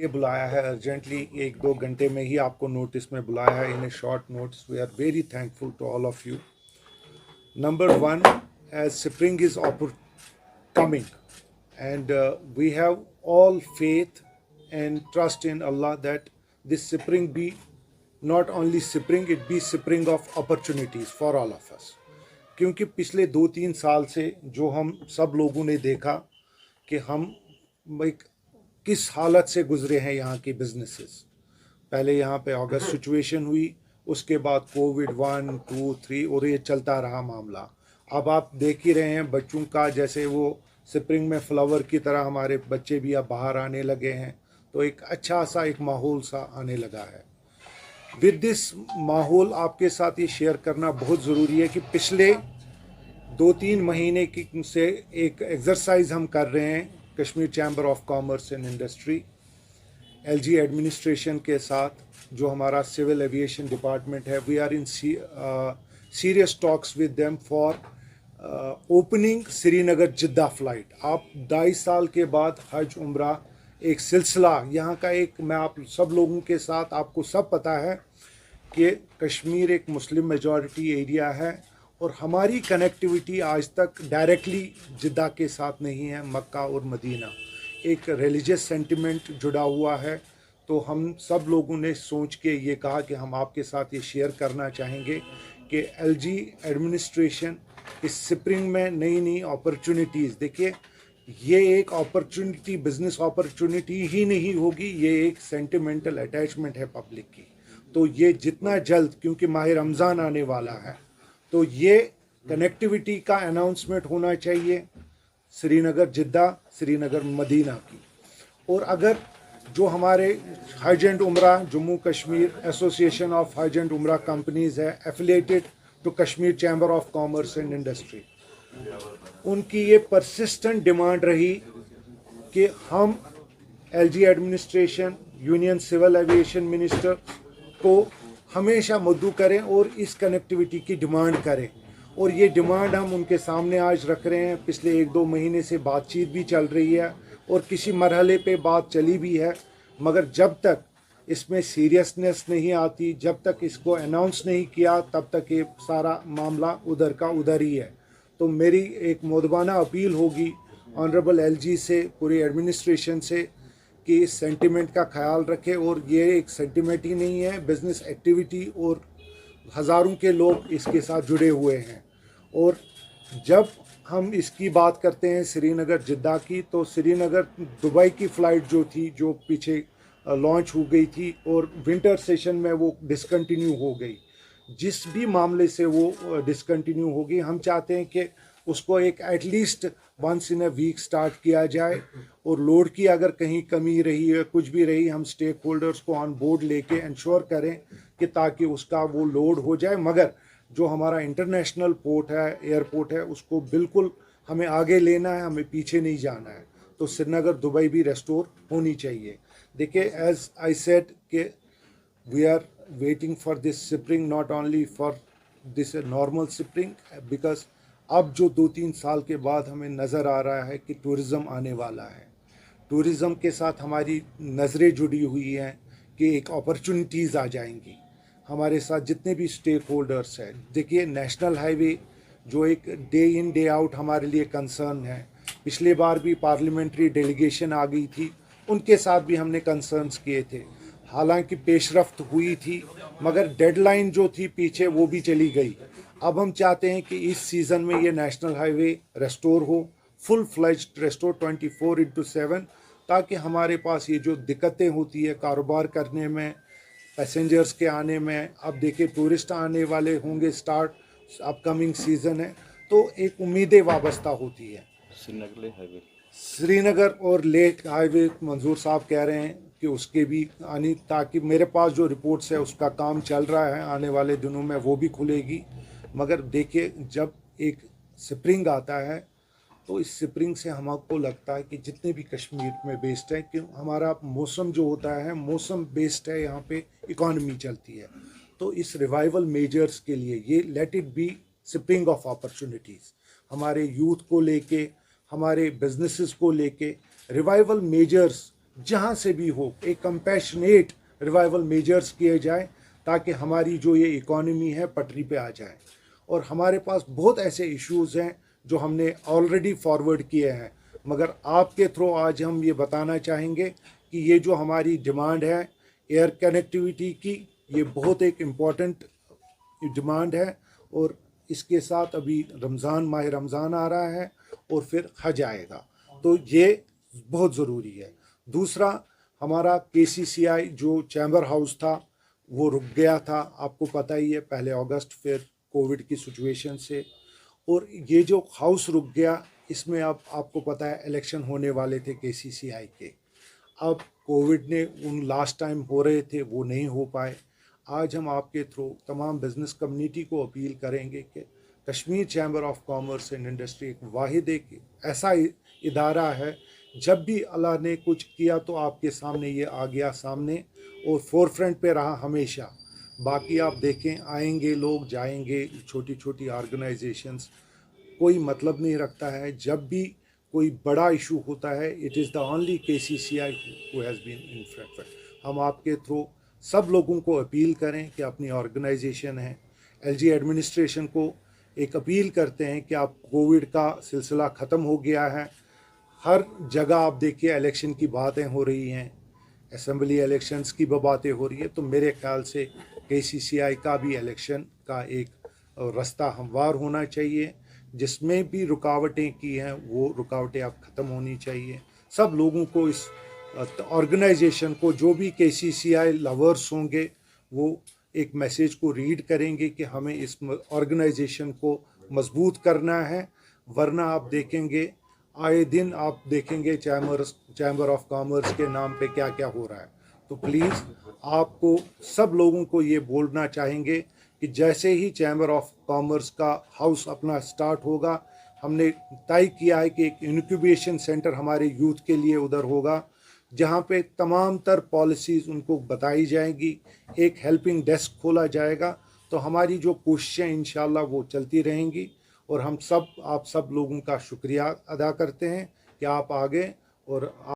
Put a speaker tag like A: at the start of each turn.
A: ये बुलाया है अर्जेंटली, 1-2 घंटे में ही आपको नोटिस में बुलाया है in a short notice. We are very thankful to all of you. Number one, as spring is coming, and we have all faith and trust in Allah that this spring be not only spring, it be spring of opportunities for all of us. क्योंकि पिछले 2-3 साल से जो हम सब लोगों ने देखा कि हम एक किस हालत से गुजरे हैं यहाँ की बिजनेसेस. पहले यहाँ पे अगस्त सिचुएशन हुई, उसके बाद कोविड 1, 2, 3 और ये चलता रहा मामला. अब आप देख ही रहे हैं बच्चों का, जैसे वो स्प्रिंग में फ्लावर की तरह हमारे बच्चे भी अब बाहर आने लगे हैं, तो एक अच्छा सा एक माहौल सा आने लगा है. विद दिस माहौल आपके साथ ये शेयर करना बहुत ज़रूरी है कि पिछले 2-3 महीने की से एक एक्सरसाइज हम कर रहे हैं Kashmir chamber of commerce and industry, LG administration के साथ, जो हमारा सिविल एविएशन डिपार्टमेंट है. We are in serious talks with them for opening Srinagar Jeddah flight. आप 2.5 साल के बाद हज उम्रा एक सिलसिला यहाँ का, एक मैं आप सब लोगों के साथ, आपको सब पता है कि कश्मीर एक मुस्लिम मेजॉरिटी एरिया है और हमारी कनेक्टिविटी आज तक डायरेक्टली जिद्दा के साथ नहीं है. मक्का और मदीना एक रिलीजियस सेंटिमेंट जुड़ा हुआ है. तो हम सब लोगों ने सोच के ये कहा कि हम आपके साथ ये शेयर करना चाहेंगे कि एलजी एडमिनिस्ट्रेशन इस स्प्रिंग में नई नई अपॉर्चुनिटीज़, देखिए ये एक अपॉर्चुनिटी बिजनेस अपॉर्चुनिटी ही नहीं होगी, ये एक सेंटिमेंटल अटैचमेंट है पब्लिक की. तो ये जितना जल्द, क्योंकि माह रमज़ान आने वाला है, तो ये कनेक्टिविटी का अनाउंसमेंट होना चाहिए श्रीनगर जिद्दा, श्रीनगर मदीना की. और अगर जो हमारे Hajj and Umrah Jammu Kashmir association of Hajj and Umrah companies है affiliated to Kashmir chamber of commerce and industry, उनकी ये परसिस्टेंट डिमांड रही कि हम LG administration, union civil aviation minister को हमेशा मद्दू करें और इस कनेक्टिविटी की डिमांड करें. और ये डिमांड हम उनके सामने आज रख रहे हैं. पिछले 1-2 महीने से बातचीत भी चल रही है और किसी मरहले पे बात चली भी है, मगर जब तक इसमें सीरियसनेस नहीं आती, जब तक इसको अनाउंस नहीं किया, तब तक ये सारा मामला उधर का उधर ही है. तो मेरी एक मोदबाना अपील होगी ऑनरेबल एलजी से, पूरी एडमिनिस्ट्रेशन से, कि इस सेंटिमेंट का ख्याल रखें. और ये एक सेंटिमेंट ही नहीं है, बिज़नेस एक्टिविटी, और हज़ारों के लोग इसके साथ जुड़े हुए हैं. और जब हम इसकी बात करते हैं श्रीनगर जिद्दा की, तो श्रीनगर दुबई की फ़्लाइट जो थी, जो पीछे लॉन्च हो गई थी और विंटर सेशन में वो डिसकंटिन्यू हो गई, जिस भी मामले से वो डिसकंटिन्यू होगी, हम चाहते हैं कि उसको एक at least once in a week start किया जाए. और लोड की अगर कहीं कमी रही है, कुछ भी रही, हम स्टेक होल्डर्स को ऑन बोर्ड लेके इंश्योर करें कि ताकि उसका वो लोड हो जाए. मगर जो हमारा इंटरनेशनल पोर्ट है, एयरपोर्ट है, उसको बिल्कुल हमें आगे लेना है, हमें पीछे नहीं जाना है. तो श्रीनगर दुबई भी रेस्टोर होनी चाहिए. देखिए, एज आई सेड कि we are waiting for this spring, not only for this normal spring, because अब जो 2-3 साल के बाद हमें नज़र आ रहा है कि टूरिज़म आने वाला है. टूरिज़म के साथ हमारी नज़रें जुड़ी हुई हैं कि एक अपॉर्चुनिटीज़ आ जाएंगी हमारे साथ, जितने भी स्टेक होल्डर्स हैं. देखिए, नेशनल हाईवे जो एक डे इन डे आउट हमारे लिए कंसर्न है. पिछले बार भी पार्लियामेंट्री डेलीगेशन आ गई थी, उनके साथ भी हमने कंसर्न्स किए थे. हालांकि पेशरफ्त हुई थी, मगर डेडलाइन जो थी पीछे वो भी चली गई. अब हम चाहते हैं कि इस सीज़न में ये नेशनल हाईवे रेस्टोर हो, फुल फ्लेज्ड रेस्टोर 24/7, ताकि हमारे पास ये जो दिक्कतें होती है कारोबार करने में, पैसेंजर्स के आने में, अब देखिए टूरिस्ट आने वाले होंगे, स्टार्ट अपकमिंग सीज़न है, तो एक उम्मीदें वाबस्ता होती है. श्रीनगर और लेह हाईवे मंजूर साहब कह रहे हैं कि उसके भी आनी, ताकि मेरे पास जो रिपोर्ट्स है उसका काम चल रहा है, आने वाले दिनों में वो भी खुलेगी. मगर देखिए, जब एक स्प्रिंग आता है तो इस स्प्रिंग से हमको लगता है कि जितने भी कश्मीर में बेस्ड है, कि हमारा मौसम जो होता है मौसम बेस्ड है, यहाँ पे इकॉनमी चलती है. तो इस रिवाइवल मेजर्स के लिए ये let it be spring of opportunities, हमारे यूथ को लेके, हमारे बिजनेसेस को लेके रिवाइवल मेजर्स जहाँ से भी हो एक कंपैशनेट रिवाइवल मेजर्स किए जाए ताकि हमारी जो ये इकॉनमी है पटरी पे आ जाए। और हमारे पास बहुत ऐसे इश्यूज़ हैं जो हमने ऑलरेडी फॉरवर्ड किए हैं, मगर आपके थ्रू आज हम ये बताना चाहेंगे कि ये जो हमारी डिमांड है एयर कनेक्टिविटी की, ये बहुत एक इम्पॉर्टेंट डिमांड है। और इसके साथ अभी माह रमज़ान आ रहा है और फिर हज आएगा, तो ये बहुत ज़रूरी है। दूसरा, हमारा KCCI जो चैम्बर हाउस था वो रुक गया था, आपको पता ही है, पहले अगस्त, फिर कोविड की सिचुएशन से। और ये जो हाउस रुक गया, इसमें अब आपको पता है इलेक्शन होने वाले थे KCCI के। अब कोविड ने उन लास्ट टाइम हो रहे थे वो नहीं हो पाए। आज हम आपके थ्रू तमाम बिज़नेस कम्युनिटी को अपील करेंगे कि Kashmir chamber of commerce and industry एक वाहिद एक ऐसा इदारा है, जब भी अल्लाह ने कुछ किया तो आपके सामने ये आ गया सामने और फोरफ्रंट पे रहा हमेशा। बाकी आप देखें, आएंगे लोग, जाएंगे, छोटी छोटी ऑर्गेनाइजेशंस, कोई मतलब नहीं रखता है। जब भी कोई बड़ा इशू होता है, it is the only KCCI who has been in front. हम आपके थ्रू सब लोगों को अपील करें कि अपनी ऑर्गेनाइजेशन है, LG एडमिनिस्ट्रेशन को एक अपील करते हैं कि आप कोविड का सिलसिला ख़त्म हो गया है। हर जगह आप देखिए इलेक्शन की बातें हो रही हैं, असेंबली इलेक्शंस की बातें हो रही है, तो मेरे ख्याल से KCCI का भी इलेक्शन का एक रास्ता हमवार होना चाहिए। जिसमें भी रुकावटें की हैं वो रुकावटें अब ख़त्म होनी चाहिए। सब लोगों को, इस ऑर्गेनाइजेशन को, जो भी KCCI लवर्स होंगे वो एक मैसेज को रीड करेंगे कि हमें इस ऑर्गेनाइजेशन को मजबूत करना है। वरना आप देखेंगे, आए दिन आप देखेंगे चैम्बर ऑफ कॉमर्स के नाम पे क्या क्या हो रहा है। तो प्लीज़ आपको सब लोगों को ये बोलना चाहेंगे कि जैसे ही चैम्बर ऑफ कॉमर्स का हाउस अपना स्टार्ट होगा, हमने तय किया है कि एक इनक्यूबेशन सेंटर हमारे यूथ के लिए उधर होगा, जहाँ पे तमाम तर पॉलिसीज़ उनको बताई जाएंगी, एक हेल्पिंग डेस्क खोला जाएगा। तो हमारी जो कोशिशें इंशाल्लाह वो चलती रहेंगी। और हम सब, आप सब लोगों का शुक्रिया अदा करते हैं कि आप आ गए और